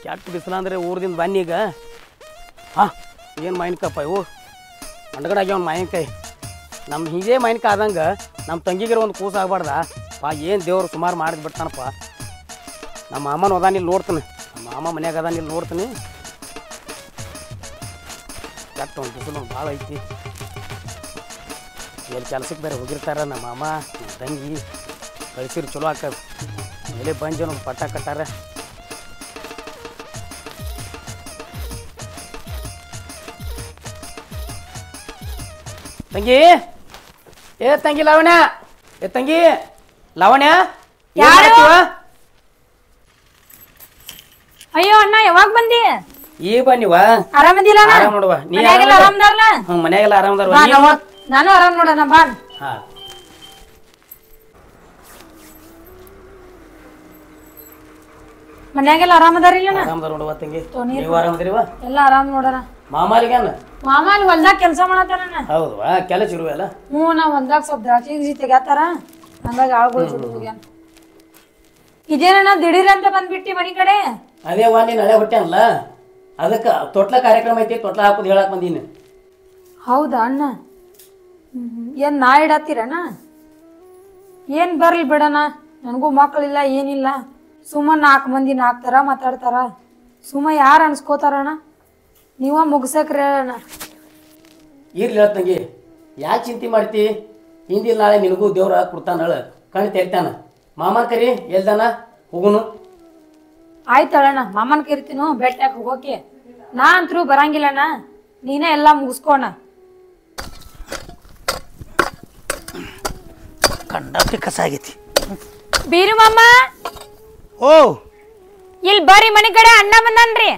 ಕೆಟ್ಟ ಬಿಸಿಲು ಅಂದರೆ ಊರದಿಂದ ಬನ್ನಿ ಈಗ. ಹಾಂ ಏನು ಮಾವಿನಕಾಯಪ್ಪ ಇವು ಅಂಡಗಡಾಗ್ಯಾವ ಮಾವಿನಕಾಯಿ. ನಮ್ಮ ಹೀಗೆ ಮಾವಿನಕಾಯಿ ಆದಂಗೆ ನಮ್ಮ ತಂಗಿಗಿರೋ ಒಂದು ಕೂಸು ಆಗ್ಬಾರ್ದ ಪಾ. ಏನು ದೇವ್ರು ಸುಮಾರು ಮಾಡಿದ್ ಬಿಡ್ತಾನಪ್ಪ. ನಮ್ಮ ಮಾಮನ ಅದಾನ ಇಲ್ಲಿ ನೋಡ್ತಾನೆ, ನಮ್ಮ ಮಾಮ ಮನ್ಯಾಗ ಅದಾನ ಇಲ್ಲಿ ನೋಡ್ತಾನೆ. ಕೆಟ್ಟ ಒಂದು ಬಿಸಿಲು ಭಾಳ ಐತಿ. ಎಲ್ಲಿ ಕೆಲ್ಸಕ್ಕೆ ಬೇರೆ ಹೋಗಿರ್ತಾರ ನಮ್ಮ ಮಾಮ ನಮ್ಮ ತಂಗಿ. ಕಳಿಸಿರು ಚಲೋ ಹಾಕೋದು ಮೇಲೆ ಬಂಜ್ ಒಂದು ಪಟ್ಟ ಕಟ್ಟಾರ. ತಂಗಿ ಏ ತಂಗಿ ಲಾವಣ್ಯ, ಏ ತಂಗಿ ಲಾವಣ್ಯ. ಅಯ್ಯೋ ಅಣ್ಣ ಯಾವಾಗ ಬಂದಿ? ಈಗ ಬನ್ನಿವ. ಆರಾಮದಿಲ್ಲ? ಆರಾಮ್ ನೋಡುವ. ನೀ ಆರಾಮದಾರಲ್ಲ? ಮನ್ಯಾಗೆಲ್ಲ ಆರಾಮದಾರ? ನಾನು ಆರಾಮ್ ನೋಡೋಣ ಬಾ. ಮನ್ಯಾಗೆಲ್ಲ ಆರಾಮದಾರಿಲ್ಲ? ಆರಾಮದಾರ ನೋಡುವ ತಂಗಿ. ನೀವು ಆರಾಮದಿರಿವ? ಎಲ್ಲ ಆರಾಮ್ ನೋಡೋಣ. ಮಾಮಾರಿಗೇನ? ಮಾಮ ಅಲ್ಲಿ ಹೊಲ್ದಾಗ ಕೆಲಸ ಮಾಡತ್ತಾರ. ಹೌದವಾ? ಕೆಲಸ ಇರುವಲ್ಲ? ಹ್ಞೂ ನಾ ಹೊಲ್ದಾಗ ಸ್ವಲ್ಪ ದ್ರಾಕ್ಷಿ ತೆಗ್ಯಾತಾರ, ಹಂಗಾಗಿ ಆಳ್ಗಳು ಜೊತೆ ಹೋಗ್ಯಾನ. ಇದೇನಣ್ಣ ದಿಢೀರ್ ಅಂತ ಬಂದ್ಬಿಟ್ಟಿ ಮನಿ ಕಡೆ? ಅದೇ ವಾ ನೀನು ಹಳೆ ಹೊಟ್ಟೆನಲ್ಲ, ಅದಕ್ಕೆ ತೊಟ್ಲ ಕಾರ್ಯಕ್ರಮ ಐತಿ, ತೊಟ್ಲ ಹಾಕೋದು ಹೇಳಕ್ ಬಂದೀನಿ. ಹೌದಾ ಅಣ್ಣ? ಏನ್ ನಾ ಇಡತ್ತೀರಣ್ಣ? ಏನ್ ಬರ್ಲಿ ಬಿಡಣ್ಣ, ನನಗೂ ಮಕ್ಕಳಿಲ್ಲ ಏನಿಲ್ಲ. ಸುಮ್ಮ 4 ಮಂದಿ 4 ಥರ ಮಾತಾಡ್ತಾರ. ಸುಮ್ಮ ಯಾರು ಅನ್ಸ್ಕೋತಾರಣ್ಣ? ನೀವ ಮುಗಿಸಕ್ರಿ ಅಣ್ಣ. ಇರ್ಲಿ ತಂಗಿ, ಯಾಕೆ ಚಿಂತೆ ಮಾಡ್ತಿ? ಹಿಂದಿಲ್ ನಾಳೆ ನಿನಗೂ ದೇವ್ರ ಕೊಡ್ತಾನಳ, ಕಣ್ಣು ತೆಗಿತಾನ. ಮಾಮನ್ ಕರಿ ಎಲ್ದಾನ ಹೋಗುನು. ಆಯ್ತಳಣ್ಣ, ಮಾಮನ್ ಕರಿತೀನು ಬೆಟ್ಟಾಗ ಹೋಗೋಕೆ. ನಾ ಅಂತರೂ ಬರಂಗಿಲ್ಲಣ್ಣ, ನೀನೇ ಎಲ್ಲ ಮುಗಿಸ್ಕೋಣ. ಕಂಡಾಪಿ ಕಸ ಆಗೈತಿ. ಬೀರು ಮಾಮ, ಓ ಇಲ್ಲಿ ಬರ್ರಿ ಮನೆ ಕಡೆ, ಅಣ್ಣ ಬಂದನ್ರಿ.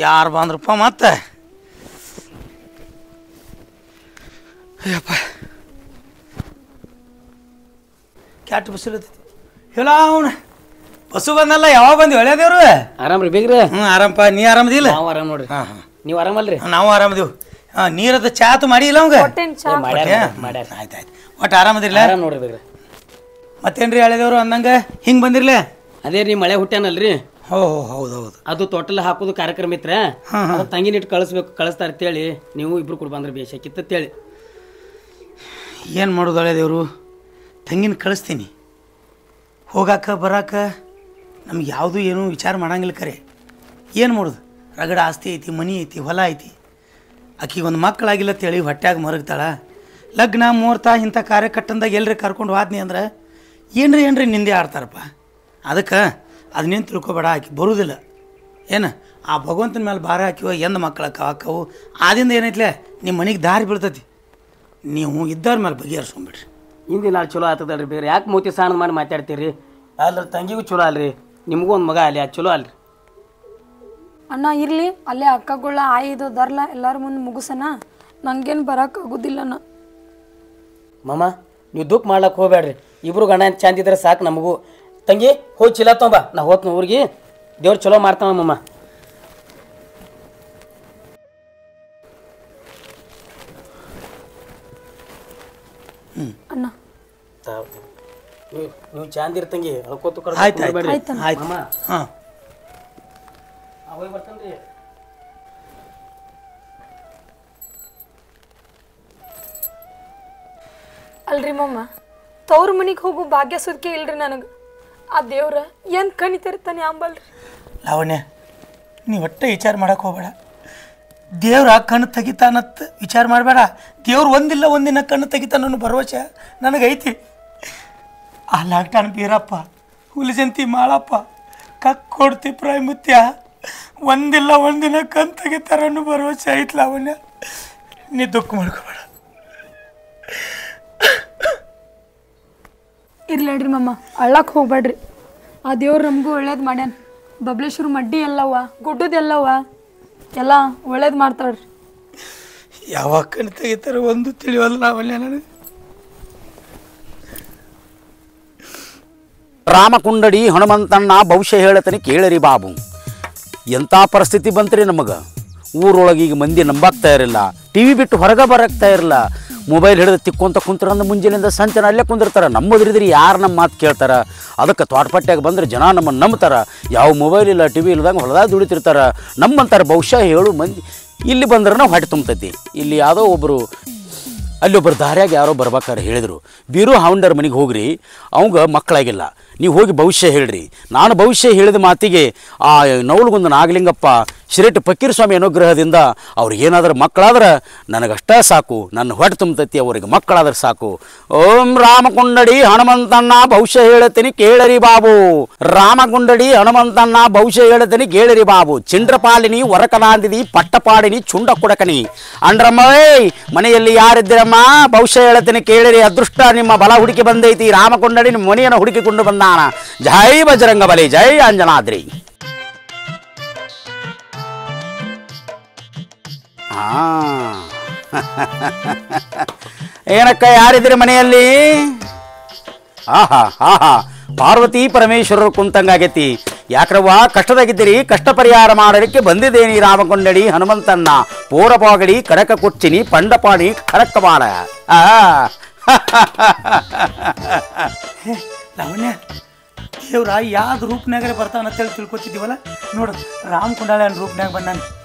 ಯಾರು ಬಂದ್ರಪ್ಪ ಮತ್ತೆ? ಅಯ್ಯಪ್ಪ ಕ್ಯಾಟ್ ಬಿಸಿಲತ್ತೈತಿ. ಹೇಳ ಅವನ ಬಸ್ಸು ಬಂದಲ್ಲ, ಯಾವಾಗ ಬಂದಿ? ಒಳ್ಳೆದೇವ್ರು ಆರಾಮ್ರಿ ಬೇಗ್ರಿ? ಆರಾಮಪ್ಪ. ನೀ ಆರಾಮದಿಲ್ಲ? ನಾವು ಆರಾಮ್ ನೋಡ್ರಿ. ನೀವು ಆರಾಮಲ್ರಿ? ನಾವು ಆರಾಮದೇವು. ನೀರದ ಚಾತು ಮಾಡಿಲ್ಲ ಅವಂಗ? ಆಯ್ತಾಯ್ತು. ಒಟ್ಟು ಆರಾಮದಿಲ್ಲ? ಆರಾಮ್ ನೋಡ್ರಿ ಬೇಗ್ರಿ. ಮತ್ತೇನ್ರಿ ಹಳೆದೇವ್ರು ಅಂದಂಗ ಹಿಂಗೆ ಬಂದಿರ್ಲೆ? ಅದೇ ರೀ ಮಳೆ ಹುಟ್ಟ್ಯಾನಲ್ರಿ. ಹೋ ಹೌದೌದು. ಅದು ತೊಟ್ಟಲ್ ಹಾಕೋದು ಕಾರ್ಯಕ್ರಮ ಇತ್ರ, ತಂಗಿ ನಿಟ್ಟು ಕಳಿಸ್ತಾರ ಅಂತೇಳಿ ನೀವು ಇಬ್ರು ಕೂಡ ಬಂದ್ರೆ ಬೇಷಾಕಿತ್ತೇಳಿ. ಏನು ಮಾಡೋದು ಹಳೆದೇವ್ರು? ತಂಗಿನ ಕಳಿಸ್ತೀನಿ, ಹೋಗಾಕ ಬರಾಕ ನಮ್ಗೆ ಯಾವುದು ಏನೂ ವಿಚಾರ ಮಾಡಂಗಿಲ್ಲ. ಕರೆ ಏನು ಮಾಡೋದು? ರಗಡ ಆಸ್ತಿ ಐತಿ, ಮನೆ ಐತಿ, ಹೊಲ ಐತಿ. ಆಕಿಗೆ ಒಂದು ಮಕ್ಕಳಾಗಿಲ್ಲ ಅಂತೇಳಿ ಹೊಟ್ಯಾಗ ಮರಗ್ತಾಳ. ಲಗ್ನ ಮುಹೂರ್ತ ಇಂಥ ಕಾರ್ಯ ಕಟ್ಟಂದಾಗ ಎಲ್ರಿ ಕರ್ಕೊಂಡು ಹೋದ್ನಿ ಅಂದ್ರೆ ಏನ್ರಿ ನಿಂದೆ ಆಡ್ತಾರಪ್ಪ. ಅದಕ್ಕೆ ಅದನ್ನೇನು ತಿಳ್ಕೊಬೇಡ, ಆಕಿ ಬರುವುದಿಲ್ಲ. ಏನು ಆ ಭಗವಂತನ ಮೇಲೆ ಭಾರ ಹಾಕಿವ ಎಂದ ಮಕ್ಕಳು ಹಾಕವು. ಆದಿಂದ ಏನೈತ್ಲೆ ನಿಮ್ಮ ಮನೆಗೆ ದಾರಿ ಬೀಳ್ತೈತಿ. ನೀವು ಇದ್ದವ್ರ ಮೇಲೆ ಬಗೆಹರಿಸ್ಕೊಂಬಿಡ್ರಿ. ಹಿಂದಿನ ನಾಳೆ ಚಲೋ ಆಗ್ತದಲ್ರಿ ಬೇರೆ. ಯಾಕೆ ಮೂತಿ ಸಾಣ್ ಮಾಡಿ ಮಾತಾಡ್ತೀರಿ? ಅಲ್ರಿ ತಂಗಿಗೂ ಚಲೋ ಅಲ್ರಿ, ನಿಮಗೂ ಒಂದು ಮಗ ಅಲ್ಲಿ, ಅದು ಚಲೋ ಅಲ್ರಿ. ಅಣ್ಣ ಇರ್ಲಿ, ಅಲ್ಲೇ ಅಕ್ಕಗಳ ಆಯ್ದು ದರ್ಲ ಎಲ್ಲಾರ ಮುಂದೆ ಮುಗಿಸಣ. ನಂಗೇನು ಬರೋಕ್ಕಾಗೋದಿಲ್ಲಣ್ಣ. ಮಾಮ ನೀವು ದುಃಖ ಮಾಡ್ಲಕ್ಕೆ ಹೋಗ್ಬೇಡ್ರಿ. ಇಬ್ರು ಗಂಡ ಚಂದ ಇದ್ರೆ ಸಾಕು ನಮಗೂ. ತಂಗಿ ಹೋಗಿ ಚೀಲ ತೊಂಬ, ನಾ ಹೋಗ್ತೀನಿ ಊರಿಗೆ. ದೇವ್ರು ಚಲೋ ಮಾಡ್ತಾವ ಮಮ್ಮ. ಅಣ್ಣ ನೀವು ಚಂದ ಇರ್ತಂಗಿ ಅಳ್ಕೋತು ಆಯ್ತು. ಹಾಂ ಹೋಗಿ ಬರ್ತೇನ್ರಿ. ಅಲ್ರಿ ಮಮ್ಮ, ತವ್ರ ಮನಿಗೆ ಹೋಗು ಭಾಗ್ಯ ಸುದ್ಕೆ ಇಲ್ರಿ ನನಗೆ. ಆ ದೇವ್ರ ಏನು ಕಣಿತಿರ್ತಾನೆ ಅಂಬಲ್ರಿ. ಲಾವಣ್ಯ, ನೀ ಒಟ್ಟೆ ವಿಚಾರ ಮಾಡಕ್ಕೆ ಹೋಗಬೇಡ. ದೇವ್ರ ಕಣ್ಣು ತೆಗಿತಾನತ್ ವಿಚಾರ ಮಾಡಬೇಡ. ದೇವ್ರು ಒಂದಿಲ್ಲ ಒಂದಿನ ಕಣ್ಣು ತೆಗಿತಾನ ಅನ್ನೋ ಭರವಸೆ ನನಗೈತಿ. ಆ ಲಾಕ್ಡಾನ್ ಬೀರಪ್ಪ, ಹುಲಿಜಂತಿ ಮಾಳಪ್ಪ, ಕಕ್ಕೊಡ್ತಿ ಪ್ರಾಯಮುತ್ಯ ಒಂದಿಲ್ಲ ಒಂದಿನ ಕಣ್ಣು ತೆಗಿತಾರ ಅನ್ನೋ ಭರವಸೆ ಐತಿ. ಲಾವಣ್ಯ, ನೀ ದುಃಖ ಮಾಡ್ಕೋಬೇಡ. ಇರ್ಲೇಡ್ರಿ ಮಮ್ಮ, ಅಳ್ಳಕ್ಕೆ ಹೋಗ್ಬೇಡ್ರಿ. ಆ ದೇವ್ರು ನಮಗೂ ಒಳ್ಳೇದು ಮಾಡ್ಯಾನ. ಬಬ್ಲೇಶ್ವರ ಮಡ್ಡಿ ಎಲ್ಲವ, ಗುಡ್ಡದೆಲ್ಲವ ಎಲ್ಲ ಒಳ್ಳೇದು ಮಾಡ್ತಾಳ್ರಿ. ಯಾವಾಗ ಕಣ್ಣು ತೆಗಿತಾರ ಒಂದು ತಿಳಿವಲ್ಲ ಲಾವಣ್ಯ ನನಗೆ. ರಾಮಕುಂಡಡಿ ಹನುಮಂತಣ್ಣ ಭವಿಷ್ಯ ಹೇಳತನಿ ಕೇಳರಿ ಬಾಬು. ಎಂಥ ಪರಿಸ್ಥಿತಿ ಬಂತ್ರಿ ನಮಗೆ. ಊರೊಳಗೆ ಈಗ ಮಂದಿ ನಂಬಾಕ್ತಾ ಇರಲಿಲ್ಲ, ಟಿ ವಿ ಬಿಟ್ಟು ಹೊರಗೆ ಬರಾಕ್ತಾ ಇರಲಿಲ್ಲ. ಮೊಬೈಲ್ ಹಿಡಿದು ತಿಕ್ಕೊಂತ ಕುಂತ್ರಂದ್ರೆ ಮುಂಜಾನೆಯಿಂದ ಸಂಚನ ಅಲ್ಲೇ ಕುಂದಿರ್ತಾರೆ. ನಮ್ಮದ್ರಿದ್ರೆ ಯಾರು ನಮ್ಮ ಮಾತು ಕೇಳ್ತಾರೆ? ಅದಕ್ಕೆ ತೋಟಪಟ್ಟ್ಯಾಗ ಬಂದರೆ ಜನ ನಮ್ಮನ್ನು ನಂಬ್ತಾರೆ. ಯಾವ ಮೊಬೈಲ್ ಇಲ್ಲ ಟಿ ವಿ ಇಲ್ದಂಗೆ ಹೊಲದಾಗ ದುಡಿತಿರ್ತಾರೆ. ನಮ್ಮಂತಾರೆ ಬಹುಶಃ 7 ಮಂದಿ ಇಲ್ಲಿ ಬಂದ್ರೆ ನಾವು ಹೊಟ್ಟೆ ತುಂಬತೈತಿ. ಇಲ್ಲಿ ಯಾವುದೋ ಒಬ್ಬರು ಅಲ್ಲೊಬ್ಬರು ದಾರ್ಯಾಗ ಯಾರೋ ಬರ್ಬೇಕಾರೆ ಹೇಳಿದರು, ಬೀರು ಹೌಂಡರ್ ಮನೆಗೆ ಹೋಗ್ರಿ, ಅವಂಗೆ ಮಕ್ಕಳಾಗಿಲ್ಲ, ನೀವು ಹೋಗಿ ಭವಿಷ್ಯ ಹೇಳ್ರಿ. ನಾನು ಭವಿಷ್ಯ ಹೇಳಿದ ಮಾತಿಗೆ ಆ ನವಲಗುಂದ ನಾಗಲಿಂಗಪ್ಪ ಶಿರಟ್ಟಿ ಫಕೀರ್ ಸ್ವಾಮಿ ಅನುಗ್ರಹದಿಂದ ಅವ್ರಿಗೇನಾದ್ರೂ ಮಕ್ಕಳಾದ್ರೆ ನನಗಷ್ಟೇ ಸಾಕು, ನನ್ನ ಹೊಟ್ಟೆ ತುಂಬತೈತಿ, ಅವ್ರಿಗೆ ಮಕ್ಕಳಾದ್ರೆ ಸಾಕು. ಓಂ ರಾಮಕೊಂಡಡಿ ಹನುಮಂತಣ್ಣ ಭವಿಷ್ಯ ಹೇಳತ್ತೀನಿ ಕೇಳರಿ ಬಾಬು. ರಾಮಕೊಂಡಡಿ ಹನುಮಂತಣ್ಣ ಭವಿಷ್ಯ ಹೇಳತ್ತೀನಿ ಕೇಳರಿ ಬಾಬು. ಚಿಂಡ್ರಪಾಲಿನಿ ವರಕನಾಂದಿದಿ ಪಟ್ಟಪಾಡಿನಿ ಚುಂಡ ಕುಡಕನಿ ಅಂಡ್ರಮ್ಮವೇ ಮನೆಯಲ್ಲಿ ಯಾರಿದ್ದೀರಮ್ಮ? ಭವಿಷ್ಯ ಹೇಳತ್ತೀನಿ ಕೇಳಿರಿ. ಅದೃಷ್ಟ ನಿಮ್ಮ ಬಲ ಹುಡುಕಿ ಬಂದೈತಿ. ರಾಮಕೊಂಡಡಿ ನಿಮ್ಮ ಮನೆಯನ್ನು ಹುಡುಕಿಕೊಂಡು ಬಂದಾನ. ಜೈ ಬಜರಂಗ ಬಲಿ, ಜೈ ಅಂಜನಾದ್ರಿ. ಏನಕ್ಕ ಯಾರಿದ್ರಿ ಮನೆಯಲ್ಲಿ? ಆಹಾ ಆಹಾ ಪಾರ್ವತಿ ಪರಮೇಶ್ವರರು ಕುಂತಂಗಾಗೈತಿ. ಯಾಕ್ರವ್ವ ಕಷ್ಟದಾಗಿದ್ದೀರಿ? ಕಷ್ಟ ಪರಿಹಾರ ಮಾಡಲಿಕ್ಕೆ ಬಂದಿದ್ದೇನೆ ರಾಮಕೊಂಡಡಿ ಹನುಮಂತಣ್ಣ. ಪೋರಪಾಗಡಿ ಕಡಕ ಕುಚ್ಚಿನಿ ಪಂಡಪಾಣಿ ಖರಕ್ಕಬಾಳ. ಲಾವಣ್ಯ, ದೇವ್ರ ಯಾವ್ದು ರೂಪ್ನಾಗರೆ ಬರ್ತಾನಂತೇಳಿ ತಿಳ್ಕೊತಿದ್ದೀವಲ್ಲ. ನೋಡು, ರಾಮಕೊಂಡಾಳನ ರೂಪ್ನಾಗ ಬಂದಾನ.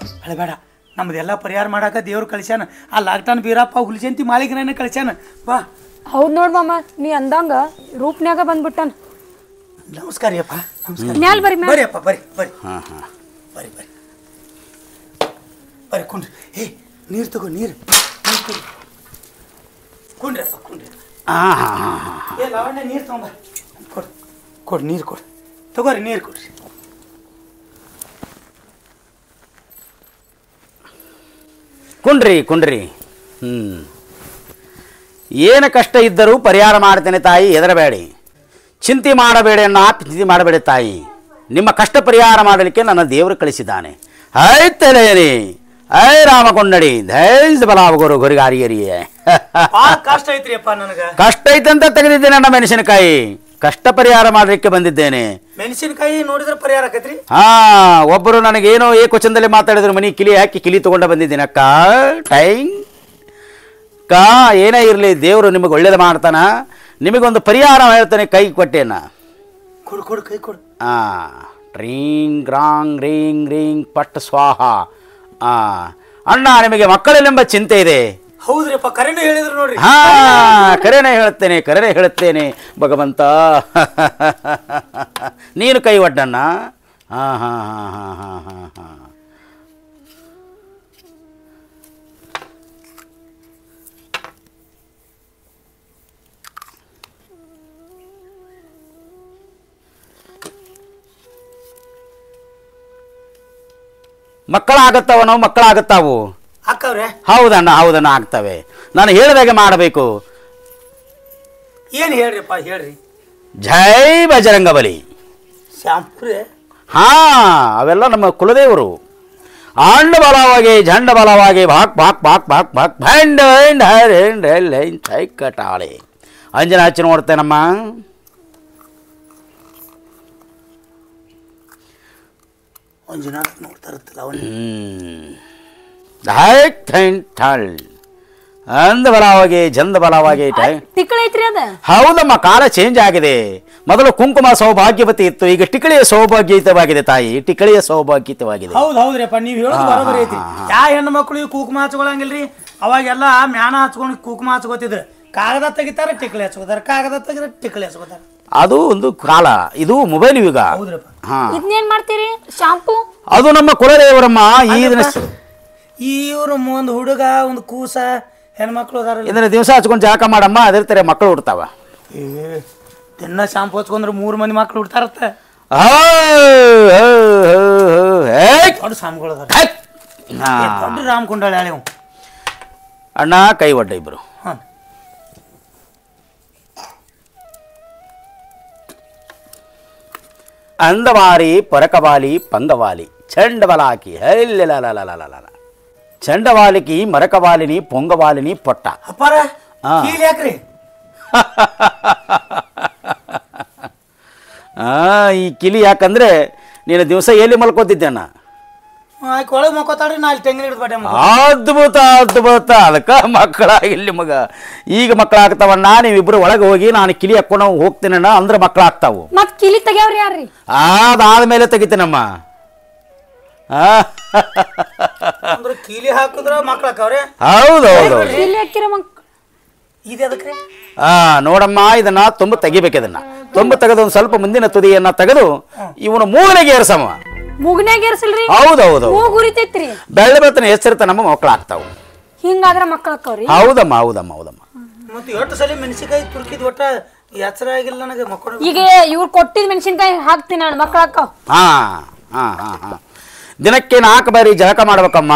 ಅಳಬೇಡ, ನಮ್ದೆಲ್ಲ ಪರಿಹಾರ ಮಾಡಾಕ ದೇವ್ರು ಕಳಿಸ್ಯಾನ. ಆ ಲಾಕ್ಡೌನ್ ಬೀರಪ್ಪ ಹುಲಿಜಂತಿ ಮಾಲಿಕನ ಕಳಿಸ್ಯಾನ. ಬಾ. ಹೌದು ನೋಡ್ ಮಾಮ, ನೀ ಅಂದಂಗ ರೂಪ್ನ್ಯಾಗ ಬಂದ್ಬಿಟ್ಟಾನ. ನಮಸ್ಕಾರ ಅಪ್ಪ. ನಮಸ್ಕಾರ. ಮ್ಯಾಲ್ ಬರ್ರಿ ಬರ್ರಿ ಅಪ್ಪ, ಬರ್ರಿ ಬರ್ರಿ. ಬರ್ರಿ ಬರ್ರಿ ಬರ್ರಿ. ಕುಂಡ್ರಿ. ನೀರು ತಗೋ, ನೀರು ತಗೋ. ಕುಂಡ್ರಿ ಅಪ್ಪ, ಕುಂಡ್ರಿ. ಲಾವಣ್ಯ ನೀರು ತಗೊಂಬ. ಕೊಡು ನೀರು ಕೊಡು. ತಗೋರಿ ನೀರು ಕೊಡ್ರಿ. ಕುಂಡ್ರಿ ಕುಂಡ್ರಿ. ಏನು ಕಷ್ಟ ಇದ್ದರೂ ಪರಿಹಾರ ಮಾಡ್ತೇನೆ ತಾಯಿ, ಹೆದರಬೇಡಿ, ಚಿಂತೆ ಮಾಡಬೇಡಿ ಅಣ್ಣ, ಚಿಂತೆ ಮಾಡಬೇಡಿ ತಾಯಿ. ನಿಮ್ಮ ಕಷ್ಟ ಪರಿಹಾರ ಮಾಡಲಿಕ್ಕೆ ನನ್ನ ದೇವರು ಕಳಿಸಿದ್ದಾನೆ. ಐತಲೇರಿ ಐ ರಾಮಕೊಂಡಡಿ ಧೈರ್ಯ ಬಲಾವಗೋರು ಗೊರಿಗಾರಿಯರಿಯೇ. ಕಷ್ಟ ಐತ್ರಿ ಅಪ್ಪ ನನಗ. ಕಷ್ಟ ಐತಂತ ತೆಗೆದಿದ್ದೇನೆ ಅಣ್ಣ ಮೆಣಸಿನಕಾಯಿ. ಕಷ್ಟ ಪರಿಹಾರ ಮಾಡಲಿಕ್ಕೆ ಬಂದಿದ್ದೇನೆ. ಮೆಣಸಿನಕಾಯಿ ನೋಡಿದ್ರೆ ಪರಿಹಾರ ಆಕೈತ್ರಿ? ಒಬ್ಬರು ನನಗೇನೋ ಏಕವಚನದಲ್ಲಿ ಮಾತಾಡಿದ್ರು. ಮನಿ ಕಿಲಿ ಹಾಕಿ ಕಿಲಿ ತಗೊಂಡ ಬಂದಿದ್ದೇನೆ ಅಕ್ಕ. ಟೈಮ್ ಕಾ ಏನೇ ಇರಲಿ, ದೇವರು ನಿಮಗೆ ಒಳ್ಳೇದು ಮಾಡ್ತಾನ. ನಿಮಗೊಂದು ಪರಿಹಾರ ಹೇಳ್ತಾನೆ, ಕೈ ಕೊಟ್ಟೇನ. ಕೊಡು ಕೊಡು, ಕೈ ಕೊಡು. ಟ್ರೀಂಗ್ ರಾಂಗ್ ರೀಂಗ್ ರೀಂಗ್ ಪಟ್ ಸ್ವಾಹ. ಅಣ್ಣ, ನಿಮಗೆ ಮಕ್ಕಳೆಂಬ ಚಿಂತೆ ಇದೆ. ಹೌದ್ರಿಪ್ಪ, ಕರೆನೇ ಹೇಳಿದ್ರು ನೋಡ್ರಿ. ಕರೆನೇ ಹೇಳುತ್ತೇನೆ ಭಗವಂತ. ನೀನು ಕೈ ಒಡ್ಡಣ್ಣ. ಮಕ್ಕಳಾಗತ್ತವ, ನಾವು ಮಕ್ಕಳಾಗತ್ತಾವು. ಅಕ್ಕವ್ರೆ? ಹೌದಣ್ಣ ಹೌದಣ್ಣ, ಆಗ್ತವೆ. ನಾನು ಹೇಳಿದಾಗೆ ಮಾಡಬೇಕು. ಏನು ಹೇಳ್ರಿಪ್ಪ, ಹೇಳ್ರಿ. ಜೈ ಬಜರಂಗ ಬಲಿ. ಶಾಂಪುರೇ? ಅವೆಲ್ಲ ನಮ್ಮ ಕುಲದೇವರು. ಆಂಡ ಬಲವಾಗಿ ಜಂಡ ಬಲವಾಗಿ ಭಾಕ್ ಭಾಕ್ ಭಾಕ್ ಭಾಕ್ ಭಾಕ್ ಭಂಡ ಕಟಾಳೆ. ಅಂಜನ ಹಚ್ಚಿ ನೋಡ್ತೇನಮ್ಮ. ಅಂಜನ ನೋಡ್ತಾ ಇರುತ್ತಲ್ಲ ಅವನು. ಅಂದ ಬಲವಾಗಿ ಜಂದ ಬಲವಾಗಿ. ಹೌದಮ್ಮ, ಕಾಲ ಚೇಂಜ್ ಆಗಿದೆ. ಮೊದಲು ಕುಂಕುಮ ಸೌಭಾಗ್ಯವತಿ ಇತ್ತು, ಈಗ ಟಿಕಳಿಯ ಸೌಭಾಗ್ಯಯುತವಾಗಿದೆ ತಾಯಿ. ಟಿಕಳಿಯ ಸೌಭಾಗ್ಯಯುತವಾಗಿದೆ. ಹೌದು ಹೌದ್ರಿಪ್ಪ, ನೀವು ಹೇಳೋದು ಬರೋಬರಿ ಐತಿ. ಯಾ ಹೆಣ್ಣು ಮಕ್ಕಳು ಕುಂಕುಮ ಹಚ್ಕೊಳಂಗಿಲ್ರಿ. ಅವಾಗೆಲ್ಲ ಮ್ಯಾನ ಹಚ್ಕೊಂಡು ಕುಂಕುಮ ಹಚ್ಕೋತಿದ್ರು. ಕಾಗದ ತೆಗಿತಾರ ಟಿಕಳಿ ಹಚ್ಕೋತಾರ, ಕಾಗದ ತೆಗಿದ್ರೆ ಟಿಕಳಿ ಹಚ್ಕೋತಾರ. ಅದು ಒಂದು ಕಾಲ. ಇದು ಮೊಬೈಲ್ ಯುಗ. ಇದನ್ನೇನ್ ಮಾಡ್ತೀರಿ? ಶಾಂಪು ಅದು ನಮ್ಮ ಕುಲದೇವರಮ್ಮ. ಇವ್ರು ಒಂದು ಹುಡುಗ ಒಂದು ಕೂಸ ಹೆಣ್ಮಕ್ಳು ಅದಾರ. ಇದನ್ನ ದಿವಸ ಹಚ್ಕೊಂಡು ಜಾಕ ಮಾಡಮ್ಮ, ಅದಿರ್ತಾರೆ ಮಕ್ಕಳು ಹುಡ್ತಾವ. ದಿನ ಶಾಂಪು ಹಚ್ಕೊಂಡ್ರೆ 3 ಮಂದಿ ಮಕ್ಳು ಹುಡ್ತಾರತ್ತ. ದೊಡ್ಡ ಸ್ವಾಮಿಗಳು ಅದಾರ, ದೊಡ್ಡ ರಾಮಕೊಂಡಾಳ ಹೇಳಿ. ಅಣ್ಣ ಕೈ ಒಡ್ಡ ಇಬ್ರು. ಅಂದವಾರಿ ಪರಕವಾಲಿ ಪಂಗವಾಲಿ ಚಂಡಬಲಾಕಿ ಚಂಡವಾಲಿಕಿ ಮರಕವಾಲಿನಿ ಪೊಂಗವಾಲಿನಿ ಪೊಟ್ಟ. ಯಾಕ್ರಿ ಈ ಕಿಲಿ ಯಾಕಂದ್ರೆ ನೀನು ದಿವಸ ಎಲ್ಲಿ ಮಲ್ಕೋತಿದ್ದಣ್ಣ? ಆಯ್ಕೆ ಒಳಗೆ ಮಕ್ಕೋತಾಡ್ರಿ ನಾ ಅಲ್ಲಿ ತೆಂಗಿನ ಹಿಡಿದು ಬಟ್ಟೆ ಅದ್ಭುತ ಅದ್ಭುತ. ಅದಕ್ಕೆ ಮಕ್ಕಳಾಗಿಲ್ಲ ನಿಮಗೆ. ಈಗ ಮಕ್ಕಳಾಗ್ತಾವ. ನೀವಿಬ್ರು ಒಳಗೆ ಹೋಗಿ ನಾನು ಕಿಲಿ ಹಾಕೊಂಡು ಹೋಗ್ತೀನಿ ಅಂದ್ರೆ ಮಕ್ಕಳಾಗ್ತಾವು. ಮತ್ ಕಿಲಿ ತೆಗ್ಯಾವ್ರಿ ಯಾರ್ರಿ? ಅದಾದ್ಮೇಲೆ ತೆಗಿತೀನಮ್ಮ. ಅಂದ್ರೆ ಕೀಲಿ ಹಾಕಿದ್ರ ಮಕ್ಳಾಕವ್ರೆ. ಹೌದೌದು. ಕಿಲಿ ಹಾಕಿರ ಮಕ್ ಇದು ಅದಕ್ಕೆ ನೋಡಮ್ಮ, ಇದನ್ನ ತುಂಬ ತೆಗಿಬೇಕು. ಇದನ್ನ ತುಂಬ ತೆಗೆದು ಒಂದು ಸ್ವಲ್ಪ ಮುಂದಿನ ತುದಿಯನ್ನ ತೆಗೆದು ಇವನು ಮೂಗನೆಗೆ ಏರ್ಸಮ್ಮ. ಮೂಗನ್ಯಾಗ ಏರ್ಸಲ್ರಿ? ಹೌದೌದು. ಮೂಗ್ ಉರಿತೈತ್ರಿ. ಬೆಳ್ಳ ಬೆತ್ತನ ಹೆಸರಿತ ನಮ್ಮ ಮಕ್ಕಳಾಗ್ತಾವು. ಹಿಂಗಾದ್ರ ಮಕ್ಕಳಾಕವ್ರಿ? ಹೌದಮ್ಮ ಹೌದಮ್ಮ ಹೌದಮ್ಮ. ಮತ್ತೆ ಎಷ್ಟು ಸಲ ಮೆಣಸಿಕಾಯಿ ತುರ್ಕಿದ್ ಒಟ್ಟ ಎಚ್ಚರ ಆಗಿಲ್ಲ ನನಗೆ ಮಕ್ಕಳು. ಈಗ ಇವ್ರು ಕೊಟ್ಟಿದ್ ಮೆಣಸಿನ್ಕಾಯಿ ಹಾಕ್ತೀನಿ ನಾನು ಮಕ್ಕಳಾಕವ್. ಹಾ ಹಾ ಹಾ ಹಾ. ದಿನಕ್ಕೆ 4 ಬಾರಿ ಜಳಕ ಮಾಡ್ಬೇಕಮ್ಮ.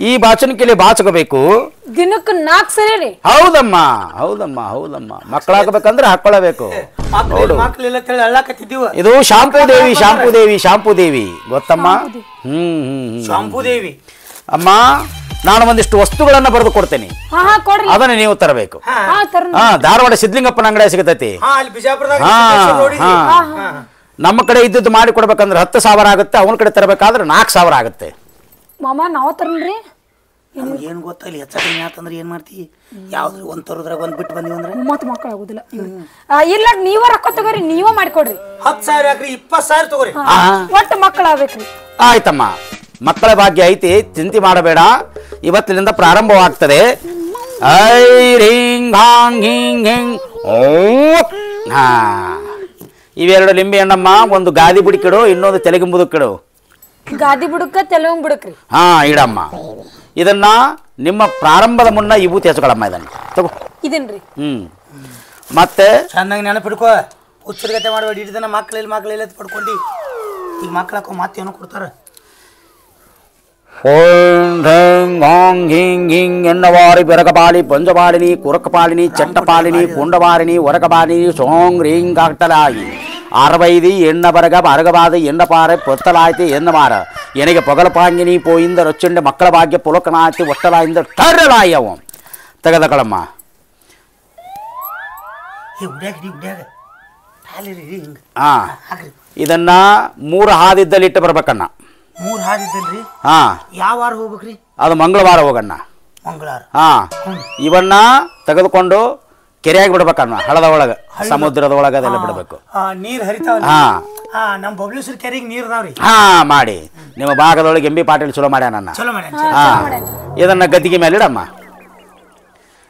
ಈ ಬಾಚಣಿಕೆಯಲ್ಲಿ ಬಾಚಕಬೇಕು. ದಿನಕ್ಕೆ 4 ಸರಿ ರೀ? ಹೌದಮ್ಮ ಹೌದಮ್ಮ ಹೌದಮ್ಮ. ಮಕ್ಕಳಾಗಬೇಕಂದ್ರೆ ಹಾಕೊಳ್ಳಬೇಕು. ಮಕ್ಕಳೆಲ್ಲ ತಿಳಿ ಅಳ್ಳಾಕತ್ತಿದ್ದೀವ. ಇದು ಶಾಂಪೂ ದೇವಿ ಶಾಂಪೂ ದೇವಿ ಶಾಂಪೂ ದೇವಿ ಗೊತ್ತಮ್ಮ? ಶಾಂಪೂ ದೇವಿ. ಅಮ್ಮ, ನಾನು ಒಂದಿಷ್ಟು ವಸ್ತುಗಳನ್ನ ಬರೆದು ಕೊಡ್ತೇನೆ. ಹಾ ಹಾ ಕೊಡ್ರಿ. ಅದನ್ನ ನೀವು ತರಬೇಕು. ಹಾ ತರ್ನ. ಧಾರವಾಡ ಸಿದ್ಲಿಂಗಪ್ಪನ ಅಂಗಡಿ ಸಿಗತೈತಿ. ಅಲ್ಲಿ ಬಿಜಾಪುರದಾಗ ನಮ್ಮ ಕಡೆ ಇದ್ದದ್ದು ಮಾಡಿ ಕೊಡ್ಬೇಕಂದ್ರೆ 10,000 ಆಗುತ್ತೆ. ಅವನ ಕಡೆ ತರಬೇಕಾದ್ರೆ 4,000 ಆಗುತ್ತೆ. ಮಾಮ ನಾವ್ ತರ್ನ್ರಿ. ಏನು ಗೊತ್ತಾ ಇಲ್ಲಿ ಹೆಚ್ಚ ಕಡಿಮೆ ಆತಂದ್ರೆ ಏನ್ ಮಾಡ್ತಿ? ಯಾವ್ದು ಒಂದ್ ತರೋದ್ರಾಗ ಒಂದ್ ಬಿಟ್ಟು ಬಂದಿವಿ ಅಂದ್ರೆ ಮತ್ ಮಕ್ಕಳ ಆಗುದಿಲ್ಲ. ಇಲ್ಲ ನೀವ ರೊಕ್ಕ ತಗೋರಿ, ನೀವ ಮಾಡ್ಕೊಡ್ರಿ. 10,000 ಹಾಕ್ರಿ, 20,000 ತಗೋರಿ. ಒಟ್ಟು ಮಕ್ಕಳ ಆಗ್ಬೇಕ್ರಿ. ಆಯ್ತಮ್ಮ, ಮಕ್ಕಳ ಭಾಗ್ಯ ಐತಿ, ಚಿಂತೆ ಮಾಡಬೇಡ. ಇವತ್ತಿನಿಂದ ಪ್ರಾರಂಭವಾಗ್ತದೆ. ಐ ರಿಂಗ್ ಹಾಂಗ್ ಹಿಂಗ್ ಹಿಂಗ್ ಓ. ಹಾ, ಇವೆರಡು ಲಿಂಬೆ ಹಣ್ಣಮ್ಮ. ಒಂದು ಗಾದಿ ಬುಡಕಿಡು, ಇನ್ನೊಂದು ತೆಲಗಿಂಬುದಕ್ಕಿಡು. ಗಾದಿ ಬುಡಕ ತೆಲುಂಗ್ ಬುಡಕ್ರಿ. ಹಾ ಇಡಮ್ಮ. ಇದನ್ನ ನಿಮ್ಮ ಪ್ರಾರಂಭದ ಮುನ್ನ ವಿಭೂತಿ ಹಚ್ಕೊಳಮ್ಮ. ಇದನ್ನ ತಗೋ. ಇದನ್ರಿ. ಮತ್ತೆ ಚೆನ್ನಾಗಿ ನೆನಪಿಡ್ಕೋ. ಹುಚ್ಚರ್ಗತೆ ಮಾಡಬೇಡಿ. ಇಡಿದನ ಮಕ್ಕಳೆಲ್ಲ ಪಡ್ಕೊಂಡು ಈಗ ಮಕ್ಕಳಕ್ಕ ಮಾತೇನೋ ಕೊಡ್ತಾರ. ಎನ್ನವಾರಿ ಬೆರಗಪಾಲಿ ಪಂಜಪಾಲಿನಿ ಕುರಕಪಾಲಿನಿ ಚಟ್ಟಪಾಲಿನಿ ಪುಂಡಪಾಲಿನಿ ಒರಕಪಾಲಿನಿ ಸೋಂಗ್ ರಿಂಗ್ ಆಗ್ತಲಾಗಿ 60 ಎಣ್ಣ ಬರಗ ಬರಗಬಾದ ಎಣ್ಣ ಪಾರೆ ಪೊತ್ತಲಾಯ್ತಿ ಎನ್ನ ಮಾರ ಎನಗೆ ಪೊಗಲಪಾಂಗಿನಿ ಪೋಯಿಂದ ರೊಚ್ಚಂಡ ಮಕ್ಕಳ ಭಾಗ್ಯ ಪುಲಕನಾಯ್ತಿ ಒಟ್ಟಲಾಯಿಂದ ಟರ್ರಲಾಯವ ತೆಗೆದಕಳಮ್ಮ. ಇದನ್ನ 3 ಹಾದಿದ್ದಲ್ಲಿ ಇಟ್ಟು ಬರ್ಬೇಕನ್ನ. 3 ಹಾದಿದ್ದಲ್ರಿ? ಹಾ. ಯಾವ ವಾರ ಹೋಗ್ಬೇಕ್ರಿ? ಅದು ಮಂಗಳವಾರ ಹೋಗಣ್ಣ. ಮಂಗಳವಾರ. ಹಾ. ಇವನ್ನ ತೆಗೆದುಕೊಂಡು ಕೆರೆಯಾಗಿ ಬಿಡ್ಬೇಕಣ್ಣ. ಹಳದ ಒಳಗ, ಸಮುದ್ರದ ಒಳಗ ಅದೆಲ್ಲ ಬಿಡ್ಬೇಕು. ನೀರ್ ಹರಿತಾವ. ಹಾ. ನಮ್ಮ ಬಬ್ಲೇಶ್ವರ ಕೆರೆಗೆ ನೀರ್ ಅದಾವ್ರಿ. ಹಾ ಮಾಡಿ. ನಿಮ್ಮ ಭಾಗದೊಳಗೆ ಎಂ ಬಿ ಪಾಟೀಲ್ ಚಲೋ ಮಾಡ್ಯಾನ. ಚಲೋ ಮಾಡ್ಯಾನ. ಹಾ. ಇದನ್ನ ಗದ್ದಿಗೆ ಮೇಲೆ ಇಡಮ್ಮ.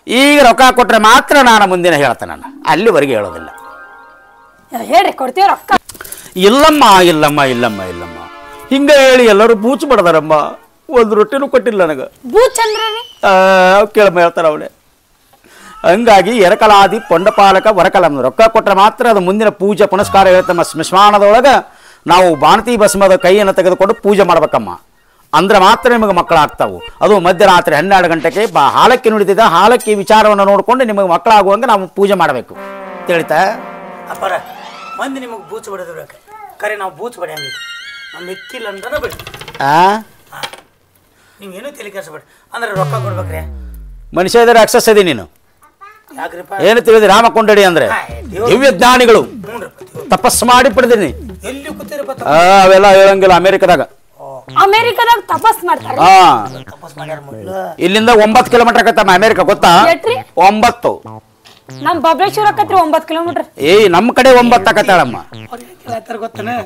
ಈಗ ರೊಕ್ಕ ಕೊಟ್ರೆ ಮಾತ್ರ ನಾನು ಮುಂದಿನ ಹೇಳ್ತೇನೆ. ಅಲ್ಲಿವರೆಗೆ ಹೇಳೋದಿಲ್ಲ. ಹೇಳ್ರಿ, ಕೊಡ್ತೀವಿ ರೊಕ್ಕ. ಇಲ್ಲಮ್ಮ ಇಲ್ಲಮ್ಮ ಇಲ್ಲಮ್ಮ ಇಲ್ಲಮ್ಮ ಹಿಂಗ ಹೇಳಿ ಎಲ್ಲರೂ ಬೂಚ್ ಬಡದಾರಮ್ಮ. ಒಂದು ರೊಟ್ಟಿನೂ ಕೊಟ್ಟಿಲ್ಲ ನನಗೆ. ಬೂಚ್ ಅಂದ್ರಿ? ಕೇಳಮ್ಮ ಹೇಳ್ತಾರ ಅವಳೆ. ಹಂಗಾಗಿ ಎರಕಲಾದಿ ಪೊಂಡಪಾಲಕ ವರಕಲಮ್ಮ. ರೊಕ್ಕ ಕೊಟ್ಟರೆ ಮಾತ್ರ ಅದು ಮುಂದಿನ ಪೂಜೆ ಪುನಸ್ಕಾರ ಹೇಳ್ತಮ್ಮ. ಸ್ಮಶಾನದೊಳಗೆ ನಾವು ಬಾಣತಿ ಭಸ್ಮದ ಕೈಯನ್ನು ತೆಗೆದುಕೊಂಡು ಪೂಜೆ ಮಾಡ್ಬೇಕಮ್ಮ. ಅಂದ್ರೆ ಮಾತ್ರ ನಿಮಗೆ ಮಕ್ಕಳಾಗ್ತಾವು. ಅದು ಮಧ್ಯರಾತ್ರಿ 12 ಗಂಟೆಗೆ ಹಾಲಕ್ಕಿ ನುಡಿದಿದ್ದ ಹಾಲಕ್ಕಿ ವಿಚಾರವನ್ನು ನೋಡಿಕೊಂಡು ನಿಮಗೆ ಮಕ್ಕಳಾಗುವಂಗೆ ನಾವು ಪೂಜೆ ಮಾಡಬೇಕು. ತಿಳಿತಾ ಅಪ್ಪರ? ಮಂದಿ ನಿಮಗೆ ಬೂಚ್ ಬಡದ್ರು ಕರೆ ನಾವು ಬೂಚ್ ಬಡಿಯಂಗಿಲ್ಲ. ನಮ್ಮ ಮೆಕ್ಕಿಲ್ಲ ಅಂದ್ರೆ ಬಿಡಿ. ನೀವೇನು ತಲೆ ಕೆಡಿಸಬೇಡಿ. ಅಂದ್ರೆ ರೊಕ್ಕ ಕೊಡ್ಬೇಕ್ರಿ. ಮನುಷ್ಯ ಇದ್ರೆ ಅಕ್ಸಸ್ ಇದೆ ನೀನು. ಯಾಕ್ರಿಪ್ಪ? ಏನು ತಿಳಿದಿ? ರಾಮಕೊಂಡಡಿ ಅಂದ್ರೆ ದಿವ್ಯ ಜ್ಞಾನಿಗಳು. ತಪಸ್ಸು ಮಾಡಿ ಪಡೆದಿನಿ. ಎಲ್ಲಿ ಕೂತಿರಪ್ಪ? ಅವೆಲ್ಲ ಹೇಳಂಗಿಲ್ಲ. ಅಮೆರಿಕದಾಗ ತಪಸ್ ಮಾಡ್ತಾರೆ. ಇಲ್ಲಿಂದ 9 ಕಿಲೋಮೀಟರ್ ಆಗತ್ತಮ್ಮ ಅಮೆರಿಕ. ಗೊತ್ತಾ? 9. ನಮ್ ಬಬ್ಲೇಶ್ವರ 9 ಕಿಲೋಮೀಟರ್. ನಮ್ಮ ಕಡೆ 9 ಆಗತ್ತಾಳಮ್ಮ. ಗೊತ್ತಾನೆ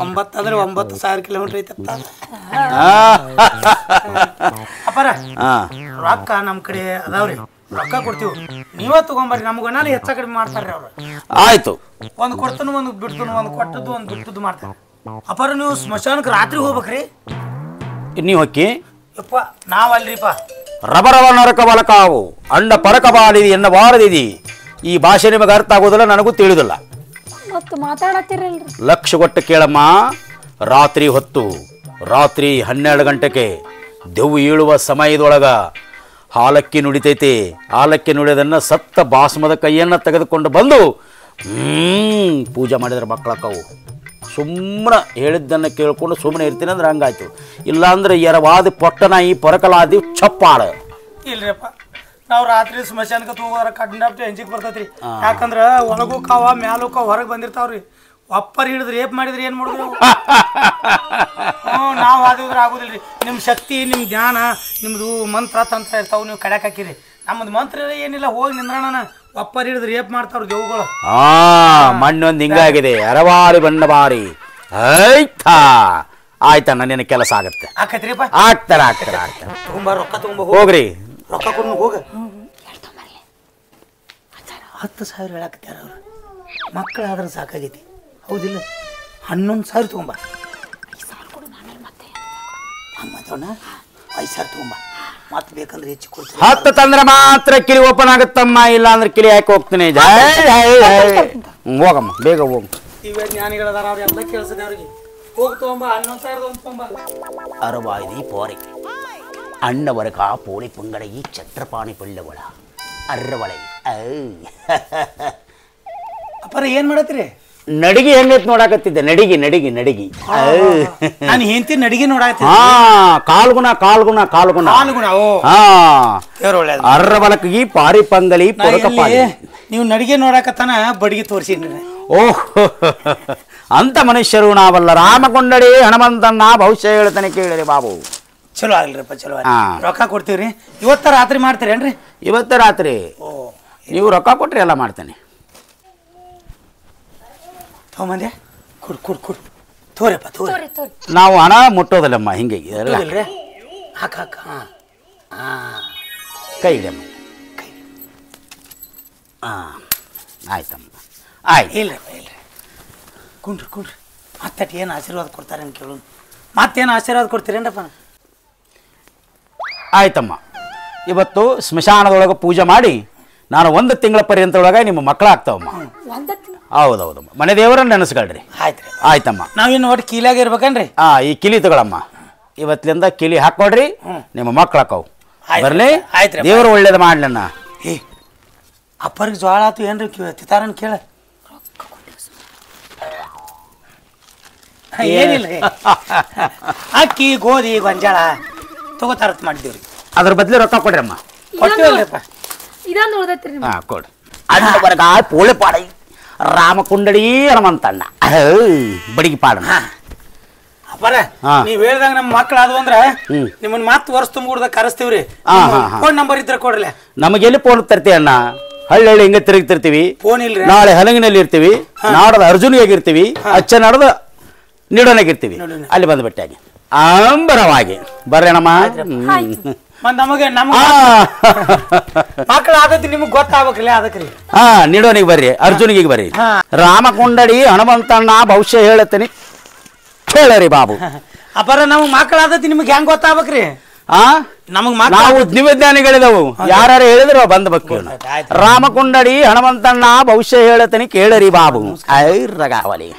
9 ಅಂದ್ರೆ 9,000 ಕಿಲೋಮೀಟರ್ ಐತಪ್ಪ. ಅಪ್ಪರ ರೊಕ್ಕ ನಮ್ ಕಡೆ ಅದಾವ್ರಿ. ರೊಕ್ಕ ಕೊಡ್ತೀವಿ, ನೀವ ತಗೊಂಬರ್ರಿ. ನಮ್ಗನಾಲಿ ಹೆಚ್ಚ ಕಡಿಮೆ ಮಾಡ್ತಾರ್ರಿ ಅವ್ರು. ಆಯ್ತು. ಒಂದು ಕೊಡ್ತಾನು, ಒಂದು ಬಿಡ್ತಾನು, ಒಂದು ಕೊಟ್ಟದ್ದು ಒಂದು ಬಿಟ್ಟದ್ದು ಮಾಡ್ತಾರೆ. ಅಪ್ಪರ ನೀವು ಸ್ಮಶಾನಕ್ಕೆ ರಾತ್ರಿ ಹೋಗ್ಬೇಕ್ರಿ? ನೀವು ಹೊಕ್ಕಿ ಯಪ್ಪ ನಾವಲ್ರಿಪ್ಪ. ರಬರವ ನರಕ ಬಳಕಾವು ಅಂಡ ಪರಕ ಬಾಲಿದಿ ಎನ್ನ ಬಾರದಿದಿ. ಈ ಭಾಷೆ ನಿಮಗೆ ಅರ್ಥ ಆಗೋದಿಲ್ಲ, ನನಗೂ ತಿಳಿದಿಲ್ಲ. ಮತ್ತು ಮಾತಾಡತ್ತಿರಲ್ರಿ. ಲಕ್ಷ ಕೊಟ್ಟು ಕೇಳಮ್ಮ. ರಾತ್ರಿ ಹೊತ್ತು, ರಾತ್ರಿ 12 ಗಂಟೆಗೆ ದೆವ್ವು ಏಳುವ ಸಮಯದೊಳಗ ಹಾಲಕ್ಕಿ ನುಡಿತೈತಿ. ಹಾಲಕ್ಕಿ ನುಡಿಯೋದನ್ನು ಸತ್ತ ಬಾಸ್ಮದ ಕೈಯನ್ನು ತೆಗೆದುಕೊಂಡು ಬಂದು ಪೂಜೆ ಮಾಡಿದ್ರೆ ಮಕ್ಕಳಕ್ಕವು. ಸುಮ್ಮನೆ ಹೇಳಿದ್ದನ್ನು ಕೇಳ್ಕೊಂಡು ಸುಮ್ಮನೆ ಇರ್ತೀನಿ ಅಂದ್ರೆ ಹಂಗಾಯ್ತು. ಇಲ್ಲಾಂದ್ರೆ ಎರವಾದಿ ಪೊಟ್ಟನಾಯಿ ಪೊರಕಲಾದಿ ಚಪ್ಪಾಳ. ಇಲ್ರಿಪ್ಪ, ನಾವು ರಾತ್ರಿ ಸ್ಮಶಾನಕ್ಕೆ ಹೋಗೋದ್ರ ಕಂಡಾಪ್ಟೆ ಹೆಂಚಿಗೆ ಬರ್ತೈತ್ರಿ. ಯಾಕಂದ್ರೆ ಒಳಗೂ ಕಾವ ಮ್ಯಾಲೂ ಕಾವ ಹೊರಗೆ ಬಂದಿರ್ತಾವ್ರಿ. ಒಪ್ಪರ್ ಹಿಡಿದ್ರೆ ಏಪ್ ಮಾಡಿದ್ರೆ ಏನು ಮಾಡಿದ್ರು ನಾವು ಆದಿದ್ರೆ ಆಗೋದಿಲ್ಲ ರೀ. ನಿಮ್ಮ ಶಕ್ತಿ ನಿಮ್ಮ ಜ್ಞಾನ ನಿಮ್ಮದು ಮಂತ್ರ ತಂತ್ರ ಇರ್ತಾವೆ, ನೀವು ಕಡ್ಯಾಕ್ ಹಾಕಿರಿ. ನಮ್ಮದು ಮಂತ್ರ ಏನಿಲ್ಲ, ಹೋಗಿ ನಿಂದ್ರಣ ಒಪ್ಪರ್ ಹಿಡಿದ್ರೆ ಏಪ್ ಮಾಡ್ತಾವ್ರ ದೇವುಗಳು. ಮಣ್ಣೊಂದು ಹಿಂಗಾಗಿದೆ, ಅರವಾರಿ ಬಣ್ಣ ಬಾರಿ ಆಯ್ತಾ ಆಯ್ತಣ್ಣ, ನಿನ್ನ ಕೆಲಸ ಆಗತ್ತೆ. ಆಕತ್ರಿಪ್ಪ ಆಗ್ತಾರ ತುಂಬಾ ರೊಕ್ಕ ತಗೊಂಬ ಹೋಗ್ರಿ. ರೊಕ್ಕ ಕೊಡು ಹೋಗ. 10,000 ಹೇಳಾಕತ್ಯಾರ ಅವ್ರು. ಮಕ್ಕಳಾದ್ರೆ ಸಾಕಾಗೈತಿ, ಹೌದಿಲ್ಲ? 11,000 ತಗೊಂಬ. 5,000 ತಗೊಂಬ. ಮತ್ತೆ ಬೇಕಂದ್ರೆ ಹೆಚ್ಚು ಕೊಡ್ತೀನಿ. 10 ತಂದ್ರೆ ಮಾತ್ರ ಕಿಲಿ ಓಪನ್ ಆಗುತ್ತಮ್ಮ, ಇಲ್ಲ ಅಂದ್ರೆ ಕಿಲಿ ಹಾಕಿ ಹೋಗ್ತೀನಿ. ಹೋಗಮ್ಮ, ಬೇಗ ಹೋಗು. ಇವೇ ಜ್ಞಾನಿಗಳದಾರ, ಅವ್ರೆಲ್ಲ ಕೇಳಿಸಿದೆ ಅವ್ರಿಗೆ. ಹೋಗಿ ತಗೊಂಬ. 11,000 ತಗೊಂಬ. ಅರವಾಯ್ದಿ ಪೋರೆ ಅಣ್ಣವರಕ ಪೋಳಿ ಪುಂಗಡಗಿ ಛತ್ರಪಾಣಿ ಪಿಳ್ಳವಳ ಅರ್ರವಳೆ. ಅಪ್ಪರ ಏನ್ ಮಾಡತ್ತೀರಿ? ನಡಿಗೆ ಹೆಂಗೈತ್ ನೋಡಾಕತ್ತಿದ್ದೆ. ನಡಿಗೆ ನಾನು ಹೆಂಡತಿ ನಡಿಗೆ ನೋಡಾಕತ್ತೀನಿ. ಕಾಲ್ಗುಣ ಅರ್ರವಲಕಗಿ ಪಾರಿ ಪಂಗಲಿ ನೀವು ನಡಿಗೆ ನೋಡಾಕತ್ತಾನ ಬಡಿಗೆ ತೋರಿಸಿನ್ರಿ. ಓಹ್ ಅಂತ ಮನುಷ್ಯರು ನಾವಲ್ಲ. ರಾಮಕೊಂಡಡಿ ಹನುಮಂತಣ್ಣ ಭವಿಷ್ಯ ಹೇಳ್ತಾನೆ ಕೇಳಿರಿ ಬಾಬು. ಚಲೋ ಆಗ್ಲಿರಪ್ಪ, ಚಲೋ ರೊಕ್ಕ ಕೊಡ್ತೀವ್ರಿ. ಇವತ್ತ ರಾತ್ರಿ ಮಾಡ್ತೀರೇನ್ರಿ? ಇವತ್ತ ರಾತ್ರಿ ನೀವು ರೊಕ್ಕ ಕೊಟ್ರಿ ಎಲ್ಲ ಮಾಡ್ತೇನೆ. ತಗೊಂಬಂದೆ ಕೊಡು ತೋರಪ್ಪ ತೋರಿ. ನಾವು ಹಣ ಮುಟ್ಟೋದಲ್ಲಮ್ಮ, ಹಿಂಗೆ ಹಾಕ ಕೈ ಇಡಮ್ಮ. ಆಯ್ತಮ್ಮ, ಆಯ್ತು. ಇಲ್ರಪ್ಪ ಕುಂಡ್ರಿ ಮತ್ತಟ್ಟು ಏನು ಆಶೀರ್ವಾದ ಕೊಡ್ತಾರೆ ಅಂತ ಕೇಳೋಣ. ಮತ್ತೇನು ಆಶೀರ್ವಾದ ಕೊಡ್ತೀರೇನಪ್ಪ? ಆಯ್ತಮ್ಮ, ಇವತ್ತು ಸ್ಮಶಾನದೊಳಗೆ ಪೂಜೆ ಮಾಡಿ ನಾನು 1 ತಿಂಗಳ ಪರ್ಯಂತರೊಳಗೆ ನಿಮ್ಮ ಮಕ್ಕಳಾಗ್ತಾವಮ್ಮ. ಹೌದೌದಮ್ಮ, ಮನೆ ದೇವರನ್ನ ನೆನೆಸ್ಕೊಳ್ರಿ. ಆಯ್ತಮ್ಮ. ನಾವಿನ್ನು ಒಟ್ಟು ಕೀಲಾಗ ಇರ್ಬೇಕನ್ರಿ? ಈ ಕಿಲಿ ತಗೊಳಮ್ಮ. ಇವತ್ತಿನಿಂದ ಕಿಲಿ ಹಾಕೊಡ್ರಿ, ನಿಮ್ಮ ಮಕ್ಳು ಹಾಕವು. ಬರ್ಲಿ, ದೇವರು ಒಳ್ಳೇದು ಮಾಡ್ಲಣ್ಣ. ಅಪ್ಪರಿಗೆ ಜ್ವಾಳ ಆತು ಏನ್ರಿ ತಿತಾರನ್ ಕೇಳ. ಏನಿಲ್ಲ ಅಕ್ಕಿ ಗೋಧಿ ಗೊಂಜಾಳ ತಗೋತಾರತ್ ಮಾಡಿದ್ದೀವ್ರಿ. ಅದ್ರ ಬದ್ಲಿ ರೊಕ್ಕ ಕೊಡ್ರಮ್ಮ. ಕೊಟ್ಟಿವಲ್ರಿಪ್ಪ. ಕೊಡ್ರಿ. ಅಡ್ಡವರ್ಗ ಪೋಳೆ ಪಾಡೈ ರಾಮಕುಂಡಡಿ ಹನುಮಂತಣ್ಣ ಬಡಿಗೆ ಪಾಡ. ಅಪ್ಪರ ನೀವ್ ಹೇಳ್ದಂಗ ನಮ್ಮ ಮಕ್ಳು ಅದು ಅಂದ್ರ ನಿಮ್ಮನ್ನ ಮತ್ತೆ ವರ್ಷ ತುಂಬಿಡ್ದ ಕರೆಸ್ತೀವ್ರಿ. ಫೋನ್ ನಂಬರ್ ಇದ್ರೆ ಕೊಡ್ರಲ್ಲ. ನಮಗೆಲ್ಲಿ ಫೋನ್ ತರ್ತೀವಿ ಅಣ್ಣ? ಹಳ್ಳಿ ಹಿಂಗೆ ತಿರುಗ್ತಿರ್ತೀವಿ. ಫೋನ್ ಇಲ್ರಿ. ನಾಳೆ ಹಲಂಗಿನಲ್ಲಿ ಇರ್ತೀವಿ, ನಾಡದ ಅರ್ಜುನಿಯಾಗಿರ್ತೀವಿ, ಅಚ್ಚ ನಾಡದ ನಿಡೋನಾಗಿರ್ತೀವಿ. ಅಲ್ಲಿ ಬಂದು ಭೇಟಿಯಾಗಿ ಅಂಬರವಾಗಿ ಬರ್ರೇನಮ್ಮ. ನಮಗೆ ಮಕ್ಳು ಆದದ್ದು ನಿಮಗ್ ಗೊತ್ತಾಗ್ಬೇಕ್ರಿ. ಅದಕ್ರಿ ನಿಡೋನಿಗೆ ಬರ್ರಿ, ಅರ್ಜುನಿಗೆ ಬರ್ರಿ. ರಾಮಕೊಂಡಡಿ ಹನುಮಂತಣ್ಣ ಭವಿಷ್ಯ ಹೇಳತ್ತೀನಿ ಕೇಳರಿ ಬಾಬು. ಅಪ್ಪರ ನಮಗ್ ಮಕ್ಕಳಾದದ್ದು ನಿಮ್ಗೆ ಹೆಂಗ್ ಗೊತ್ತಾಗ್ಬೇಕ್ರಿ? ನಮಗ್ ನಾವು ನಿವೇದ್ಯಾನಿಗಳಿದವು, ಯಾರು ಹೇಳಿದ್ರು ಬಂದ್ಬೇಕು. ರಾಮಕೊಂಡಡಿ ಹನುಮಂತಣ್ಣ ಭವಿಷ್ಯ ಹೇಳತ್ತೀನಿ ಕೇಳರಿ ಬಾಬು. ಐ ರಗಾವಲಿ.